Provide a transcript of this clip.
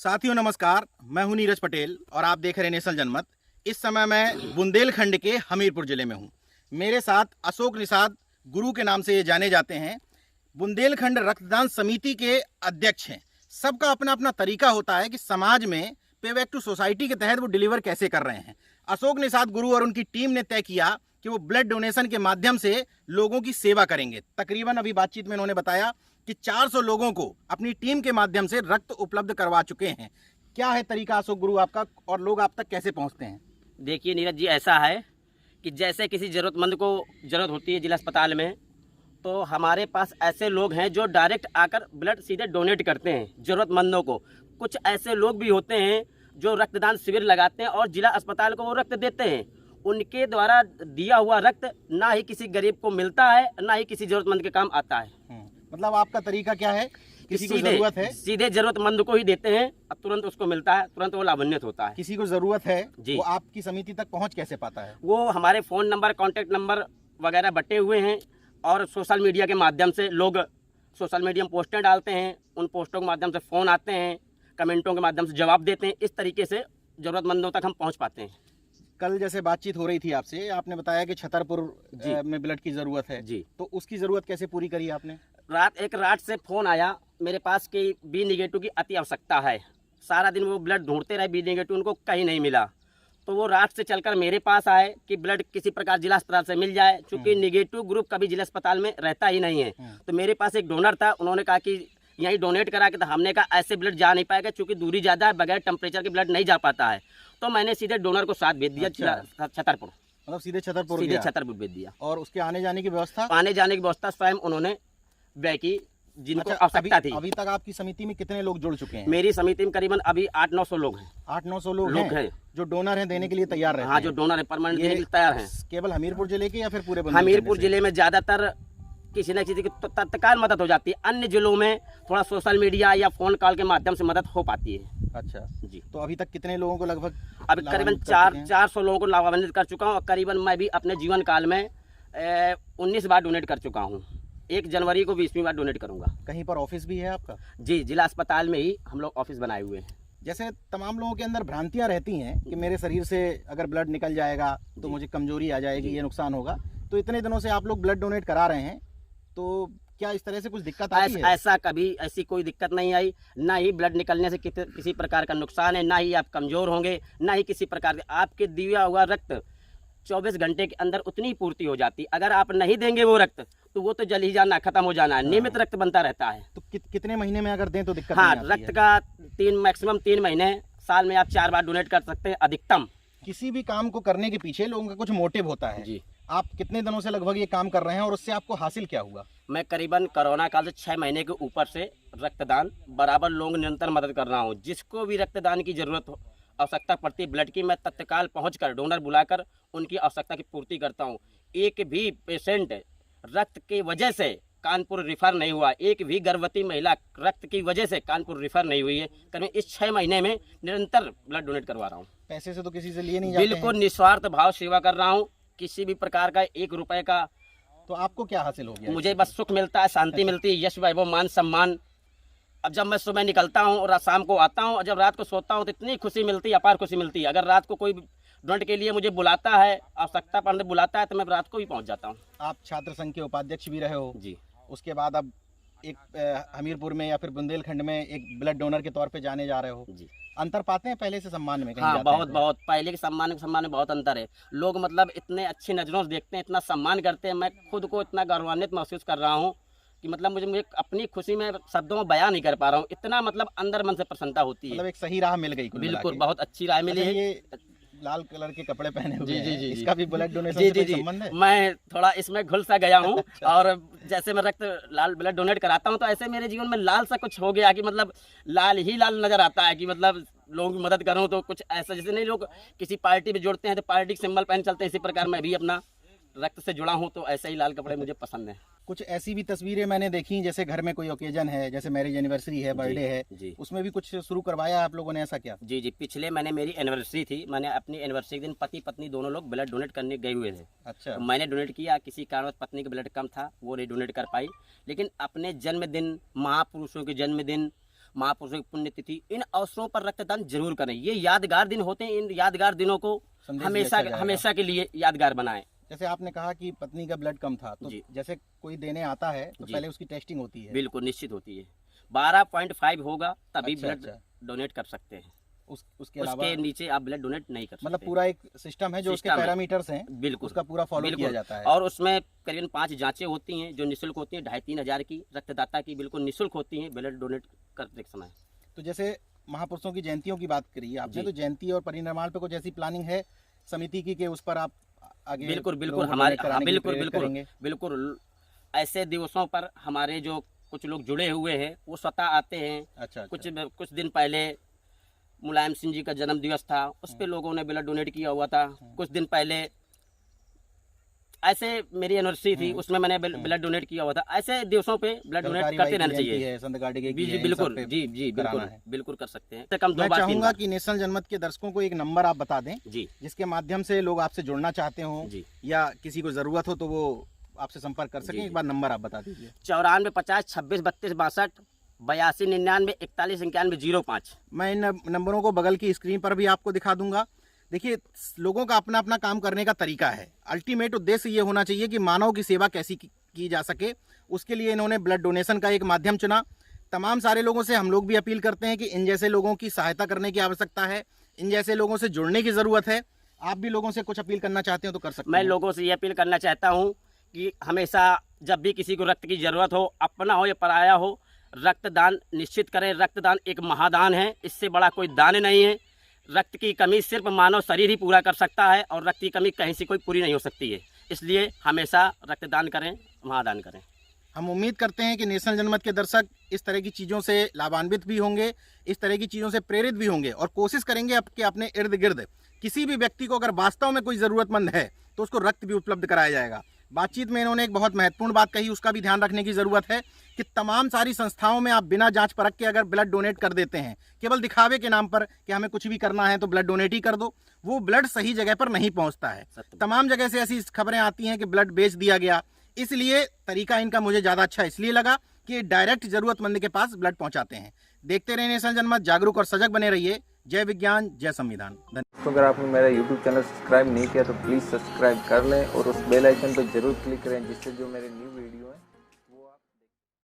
साथियों नमस्कार, मैं हूं नीरज पटेल और आप देख रहे हैं नेशनल जनमत। इस समय मैं बुंदेलखंड के हमीरपुर जिले में हूं। मेरे साथ अशोक निषाद गुरु के नाम से ये जाने जाते हैं। बुंदेलखंड रक्तदान समिति के अध्यक्ष हैं। सबका अपना अपना तरीका होता है कि समाज में पे बैक टू सोसाइटी के तहत वो डिलीवर कैसे कर रहे हैं। अशोक निषाद गुरु और उनकी टीम ने तय किया कि वो ब्लड डोनेशन के माध्यम से लोगों की सेवा करेंगे। तकरीबन अभी बातचीत में उन्होंने बताया कि 400 लोगों को अपनी टीम के माध्यम से रक्त उपलब्ध करवा चुके हैं। क्या है तरीका अशोक गुरु आपका और लोग आप तक कैसे पहुंचते हैं? देखिए नीरज जी, ऐसा है कि जैसे किसी ज़रूरतमंद को ज़रूरत होती है जिला अस्पताल में, तो हमारे पास ऐसे लोग हैं जो डायरेक्ट आकर ब्लड सीधे डोनेट करते हैं ज़रूरतमंदों को। कुछ ऐसे लोग भी होते हैं जो रक्तदान शिविर लगाते हैं और जिला अस्पताल को वो रक्त देते हैं। उनके द्वारा दिया हुआ रक्त ना ही किसी गरीब को मिलता है, ना ही किसी ज़रूरतमंद के काम आता है। मतलब आपका तरीका क्या है? किसी को जरूरत है सीधे जरूरतमंद को ही देते हैं और तुरंत उसको मिलता है, तुरंत वो लाभान्वित होता है। किसी को जरूरत है वो आपकी समिति तक पहुंच कैसे पाता है? वो हमारे फ़ोन नंबर, कॉन्टैक्ट नंबर वगैरह बटे हुए हैं और सोशल मीडिया के माध्यम से लोग सोशल मीडिया में पोस्टें डालते हैं। उन पोस्टों के माध्यम से फ़ोन आते हैं, कमेंटों के माध्यम से जवाब देते हैं। इस तरीके से ज़रूरतमंदों तक हम पहुँच पाते हैं। कल जैसे बातचीत हो रही थी आपसे, आपने बताया कि छतरपुर में ब्लड की ज़रूरत है जी, तो उसकी ज़रूरत कैसे पूरी करी आपने? एक रात से फ़ोन आया मेरे पास कि बी नेगेटिव की अति आवश्यकता है। सारा दिन वो ब्लड ढूंढते रहे, बी नेगेटिव उनको कहीं नहीं मिला। तो वो रात से चलकर मेरे पास आए कि ब्लड किसी प्रकार जिला अस्पताल से मिल जाए, क्योंकि नेगेटिव ग्रुप कभी जिला अस्पताल में रहता ही नहीं है। तो मेरे पास एक डोनर था, उन्होंने कहा कि यहीं डोनेट करा के। तो हमने कहा ऐसे ब्लड जा नहीं पाएगा क्योंकि दूरी ज़्यादा है, बगैर टेम्परेचर के ब्लड नहीं जा पाता है। तो मैंने सीधे डोनर को साथ भेज दिया। छतरपुर, मतलब सीधे छतरपुर भेज दिया। और उसके आने जाने की व्यवस्था? आने जाने की व्यवस्था स्वयं उन्होंने व्यय की, जिनको आवश्यकता थी। अभी तक आपकी समिति में कितने लोग जुड़ चुके हैं? मेरी समिति में करीबन अभी 800-900 लोग हैं। 800-900 लोग हैं जो डोनर हैं, देने के लिए तैयार हैं। हाँ, जो डोनर है परमानेंट देने के लिए तैयार हैं। केवल हमीरपुर जिले के या फिर पूरे? हमीरपुर जिले में ज्यादातर किसी न किसी की तत्काल मदद हो जाती है। अन्य जिलों में थोड़ा सोशल मीडिया या फोन कॉल के माध्यम से मदद हो पाती है। अच्छा जी। तो अभी तक कितने लोगों को लगभग? अभी करीबन 400 लोगों को लाभान्वित कर चुका हूँ और करीबन मैं भी अपने जीवन काल में 19 बार डोनेट कर चुका हूँ। 1 जनवरी को 20वीं बार डोनेट करूंगा। कहीं पर ऑफिस भी है आपका? जी, जिला अस्पताल में ही हम लोग ऑफिस बनाए हुए हैं। जैसे तमाम लोगों के अंदर भ्रांतियां रहती हैं कि मेरे शरीर से अगर ब्लड निकल जाएगा तो मुझे कमजोरी आ जाएगी, ये नुकसान होगा। तो इतने दिनों से आप लोग ब्लड डोनेट करा रहे हैं, तो क्या इस तरह से कुछ दिक्कत आई है? ऐसा कभी ऐसी कोई दिक्कत नहीं आई। ना ही ब्लड निकलने से किसी प्रकार का नुकसान है, ना ही आप कमजोर होंगे, ना ही किसी प्रकार के। आपके दिया हुआ रक्त 24 घंटे के अंदर उतनी पूर्ति हो जाती। अगर आप नहीं देंगे वो रक्त तो वो तो जल ही जाना, खत्म हो जाना है। नियमित रक्त बनता रहता है। तो कितने महीने में अगर दें तो दिक्कत हाँ, नहीं आती रक्त का मैक्सिमम 3 महीने, साल में आप 4 बार डोनेट कर सकते हैं अधिकतम। किसी भी काम को करने के पीछे लोगों का कुछ मोटिव होता है जी। आप कितने दिनों से लगभग ये काम कर रहे हैं और उससे आपको हासिल क्या हुआ? मैं करीबन कोरोना काल से 6 महीने के ऊपर से रक्तदान बराबर लोग निरंतर मदद कर रहा हूँ। जिसको भी रक्तदान की जरूरत हो, आवश्यकता पड़ती है ब्लड की, मैं तत्काल पहुंचकर डोनर बुलाकर उनकी आवश्यकता की पूर्ति करता हूं। एक भी पेशेंट रक्त की वजह से कानपुर रिफर नहीं हुआ, एक भी गर्भवती महिला रक्त की वजह से कानपुर रिफर नहीं हुई है। करीब इस 6 महीने में निरंतर ब्लड डोनेट करवा रहा हूँ। पैसे से तो किसी से लिए नहीं जाते? बिल्कुल निस्वार्थ भाव सेवा कर रहा हूँ। किसी भी प्रकार का 1 रुपए का। तो आपको क्या हासिल हो गया? मुझे बस सुख मिलता है, शांति मिलती है, यश वैभव, मान सम्मान। अब जब मैं सुबह निकलता हूँ और शाम को आता हूँ और जब रात को सोता हूँ तो इतनी खुशी मिलती है, अपार खुशी मिलती है। अगर रात को कोई डोनेट के लिए मुझे बुलाता है, आवश्यकता पड़ने बुलाता है, तो मैं रात को भी पहुँच जाता हूँ। आप छात्र संघ के उपाध्यक्ष भी रहे हो जी। उसके बाद अब एक हमीरपुर में या फिर बुंदेलखंड में एक ब्लड डोनर के तौर पे जाने जा रहे हो जी। अंतर पाते हैं पहले से सम्मान में? हाँ, बहुत पहले के सम्मान में बहुत अंतर है। लोग मतलब इतने अच्छी नज़रों से देखते हैं, इतना सम्मान करते हैं। मैं खुद को इतना गौरवान्वित महसूस कर रहा हूँ कि मतलब मुझे अपनी खुशी में शब्दों में बयां नहीं कर पा रहा हूँ। इतना मतलब अंदर मन से प्रसन्नता होती है। मतलब एक सही राह मिल गई। बिल्कुल, बहुत अच्छी राह मिली है। ये लाल कलर के कपड़े पहने हुए हैं, इसका भी ब्लड डोनेशन से संबंध है? मैं थोड़ा इसमें घुल सा गया हूँ। और जैसे मैं लाल ब्लड डोनेट कराता हूँ तो ऐसे मेरे जीवन में लाल सा कुछ हो गया कि मतलब लाल ही लाल नजर आता है कि मतलब लोगों की मदद करूँ तो कुछ ऐसा, जैसे नहीं लोग किसी पार्टी में जुड़ते हैं तो पार्टी के सिंबल पहन चलते हैं, इसी प्रकार मैं भी अपना रक्त से जुड़ा हूँ तो ऐसे ही लाल कपड़े मुझे पसंद हैं। कुछ ऐसी भी तस्वीरें मैंने देखी, जैसे घर में कोई ओकेजन है, जैसे मैरिज एनिवर्सरी है, बर्थडे है, उसमें भी कुछ शुरू करवाया आप लोगों ने, ऐसा क्या? जी, पिछले महीने मेरी एनिवर्सरी थी। मैंने अपनी एनिवर्सरी के दिन पति पत्नी दोनों लोग ब्लड डोनेट करने गए हुए थे। अच्छा। तो मैंने डोनेट किया, किसी कारणवश पत्नी का ब्लड कम था, वो नहीं डोनेट कर पाई। लेकिन अपने जन्मदिन, महापुरुषों के जन्मदिन, महापुरुषों की पुण्यतिथि, इन अवसरों पर रक्तदान जरूर करें। ये यादगार दिन होते हैं, इन यादगार दिनों को संदेश भी हमेशा अच्छा जाएगा। हमेशा के लिए यादगार बनाएं। जैसे आपने कहा कि पत्नी का ब्लड कम था, तो जी। जैसे कोई देने आता है तो जी। पहले उसकी टेस्टिंग होती है। बिल्कुल निश्चित होती है, 12.5 होगा तभी अच्छा, ब्लड अच्छा। डोनेट कर सकते हैं। उसके अलावा उसके नीचे आप ब्लड डोनेट नहीं कर सकते। मतलब पूरा एक सिस्टम है जो उसके सिस्टम है। पैरामीटर्स हैं, बिल्कुल उसका पूरा फॉलो किया बिल्कुल। जाता है। और उसमें करीबन 5 जांचें होती हैं जो निःशुल्क होती हैं, 2,500-3 हज़ार की रक्तदाता की बिल्कुल निःशुल्क होती हैं ब्लड डोनेट करते समय। तो जैसे महापुरुषों की जयंतियों की बात करी है आपने, जी। तो जयंती और परिनिर्वाण पे कुछ ऐसी प्लानिंग है समिति की कि उस पर आप आगे बिल्कुल लोगों बिल्कुल को हमारे donate कराने के लिए बिल्कुल प्रेरित बिल्कुल करेंगे? बिल्कुल ऐसे दिवसों पर हमारे जो कुछ लोग जुड़े हुए हैं वो स्वतः आते हैं। अच्छा, कुछ दिन पहले मुलायम सिंह जी का जन्म दिवस था, उस पे लोगों ने ब्लड डोनेट किया हुआ था। कुछ दिन पहले ऐसे मेरी एनिवर्सरी थी, उसमें मैंने ब्लड डोनेट किया हुआ था। ऐसे दिवसों पे ब्लड डोनेट सरकारी करते भाई की रहना जयंती चाहिए। है, संत गाड़िगे की जी है, इन बिल्कुल, सब पे जी जी कराना बिल्कुल है। बिल्कुल कर सकते हैं। कम 2 मैं बार 3 चाहूंगा बार। कि नेशनल जनमत के दर्शकों को एक नंबर आप बता दें जी जिसके माध्यम से लोग आपसे जुड़ना चाहते हों जी या किसी को जरूरत हो तो वो आपसे संपर्क कर सकें। जी, एक बार नंबर आप बता दीजिए। 94 50 26 32 62 82 99 41 91 05। मैं इन नंबरों को बगल की स्क्रीन पर भी आपको दिखा दूंगा। देखिए, लोगों का अपना अपना काम करने का तरीका है। अल्टीमेट उद्देश्य ये होना चाहिए कि मानव की सेवा कैसी की जा सके, उसके लिए इन्होंने ब्लड डोनेशन का एक माध्यम चुना। तमाम सारे लोगों से हम लोग भी अपील करते हैं कि इन जैसे लोगों की सहायता करने की आवश्यकता है, इन जैसे लोगों से जुड़ने की ज़रूरत है। आप भी लोगों से कुछ अपील करना चाहते हो तो कर सकते मैं हैं। लोगों से ये अपील करना चाहता हूँ कि हमेशा जब भी किसी को रक्त की ज़रूरत हो, अपना हो या पराया हो, रक्तदान निश्चित करें। रक्तदान एक महादान है, इससे बड़ा कोई दान नहीं है। रक्त की कमी सिर्फ मानव शरीर ही पूरा कर सकता है और रक्त की कमी कहीं से कोई पूरी नहीं हो सकती है। इसलिए हमेशा रक्तदान करें, महादान करें। हम उम्मीद करते हैं कि नेशनल जनमत के दर्शक इस तरह की चीज़ों से लाभान्वित भी होंगे, इस तरह की चीज़ों से प्रेरित भी होंगे और कोशिश करेंगे कि अपने इर्द गिर्द किसी भी व्यक्ति को अगर वास्तव में कोई ज़रूरतमंद है तो उसको रक्त भी उपलब्ध कराया जाएगा। बातचीत में इन्होंने एक बहुत महत्वपूर्ण बात कही, उसका भी ध्यान रखने की ज़रूरत है कि तमाम सारी संस्थाओं में आप बिना जांच परख के अगर ब्लड डोनेट कर देते हैं, केवल दिखावे के नाम पर कि हमें कुछ भी करना है तो ब्लड डोनेट ही कर दो, वो ब्लड सही जगह पर नहीं पहुंचता है। तमाम जगह से ऐसी खबरें आती हैं कि ब्लड बेच दिया गया। इसलिए तरीका इनका मुझे ज़्यादा अच्छा इसलिए लगा कि डायरेक्ट ज़रूरतमंद के पास ब्लड पहुंचाते हैं। देखते रहे नेशनल जनमत, जागरूक और सजग बने रहिए। जय विज्ञान, जय संविधान। तो अगर आपने मेरा YouTube चैनल सब्सक्राइब नहीं किया तो प्लीज़ सब्सक्राइब कर लें और उस बेल आइकन पर जरूर क्लिक करें जिससे जो मेरे न्यू वीडियो है